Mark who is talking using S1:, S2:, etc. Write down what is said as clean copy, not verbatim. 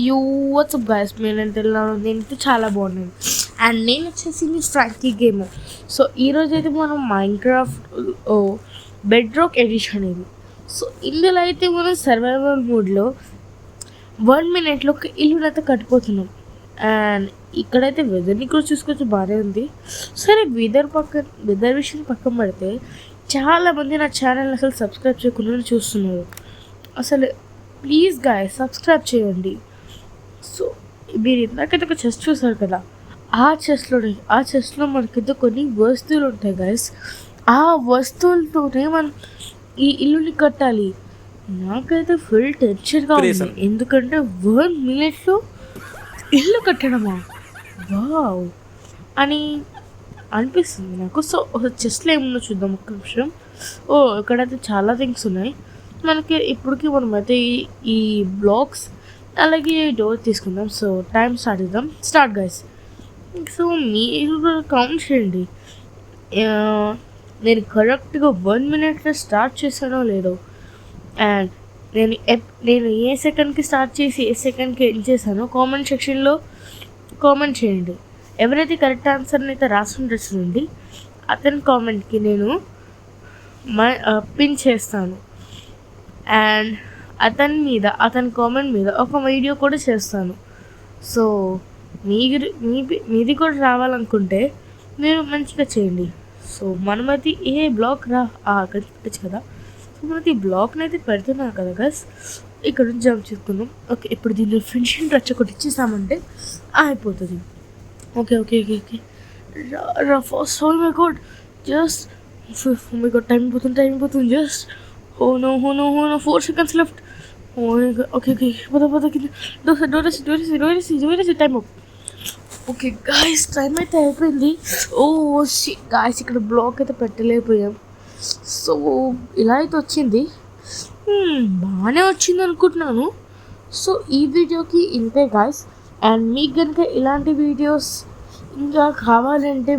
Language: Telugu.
S1: యూ వాట్సప్ గైస్, నేనైతే చాలా బాగున్నాను. అండ్ నేను వచ్చేసింది ఫ్రాంకీ గేమ్. సో ఈరోజు అయితే మనం మైన్క్రాఫ్ట్ బెడ్ రాక్ ఎడిషన్ ఇది. సో ఇందులో అయితే మనం సర్వైవల్ మోడ్లో 1 minute ఒక ఇల్లునైతే కట్టిపోతున్నాం. అండ్ ఇక్కడైతే వెదర్ని కూడా చూసుకోవచ్చు, బాగానే ఉంది. సరే వెదర్ విషయం పక్కన పెడితే చాలామంది నా ఛానల్ అసలు సబ్స్క్రైబ్ చేయకుండా చూస్తున్నారు. అసలు ప్లీజ్ గాయస్ సబ్స్క్రైబ్ చేయండి. సో మీరు ఇందాకైతే ఒక చెస్ట్ చూసారు కదా, ఆ చెస్ట్లో మనకైతే కొన్ని వస్తువులు ఉంటాయి గాయస్. ఆ వస్తువులతోనే మనం ఈ ఇల్లుని కట్టాలి. నాకైతే ఫుల్ టెన్షన్గా ఉంది, ఎందుకంటే 1 minute ఇల్లు కట్టడమా వావ్ అని అనిపిస్తుంది నాకు. సో చెస్ట్లో ఏముందో చూద్దాం ఒక్క నిమిషం. ఇక్కడైతే చాలా థింగ్స్ ఉన్నాయి మనకి. ఇప్పటికి మనమైతే ఈ బ్లాక్స్ అలాగే డోర్ తీసుకుందాం. So time start guys. So మీరు కౌంట్ చేయండి, నేను కరెక్ట్గా 1 minute స్టార్ట్ చేశానో లేదో. అండ్ నేను ఏ సెకండ్కి స్టార్ట్ చేసి ఏ సెకండ్కి ఎండ్ చేశానో కామెంట్ సెక్షన్లో కామెంట్ చేయండి. ఎవరైతే కరెక్ట్ ఆన్సర్ని అయితే రాసుకుంటే చూడండి, అతని కామెంట్కి నేను పిన్ చేస్తాను. అండ్ అతని కామెంట్ మీద ఒక వీడియో కూడా చేస్తాను. సో మీది కూడా రావాలనుకుంటే మీరు మంచిగా చేయండి. సో మనమైతే ఏ బ్లాక్ కనిపించచ్చు కదా. సో మనకి ఈ బ్లాక్ని అయితే పెడుతున్నాను కదా గస్, ఇక్కడ నుంచి జంప్ చేసుకున్నాం. ఓకే, ఇప్పుడు దీన్ని ఫినిషింగ్ టచ్ ఒకటి ఇచ్చేసామంటే అయిపోతుంది. Okay okay okay okay first my God, just my God time అయిపోతుంది just. Oh no, 4 seconds left. Oh my god. Okay. Pata కింద డోరేసి time up. Okay guys, time అయితే అయిపోయింది. గాయస్ ఇక్కడ బ్లాక్ అయితే పెట్టలేకపోయాం. సో ఇలా అయితే వచ్చింది, బాగానే వచ్చింది అనుకుంటున్నాను. సో ఈ వీడియోకి ఇంతే గాయస్. అండ్ మీకు కనుక ఇలాంటి వీడియోస్ ఇంకా కావాలంటే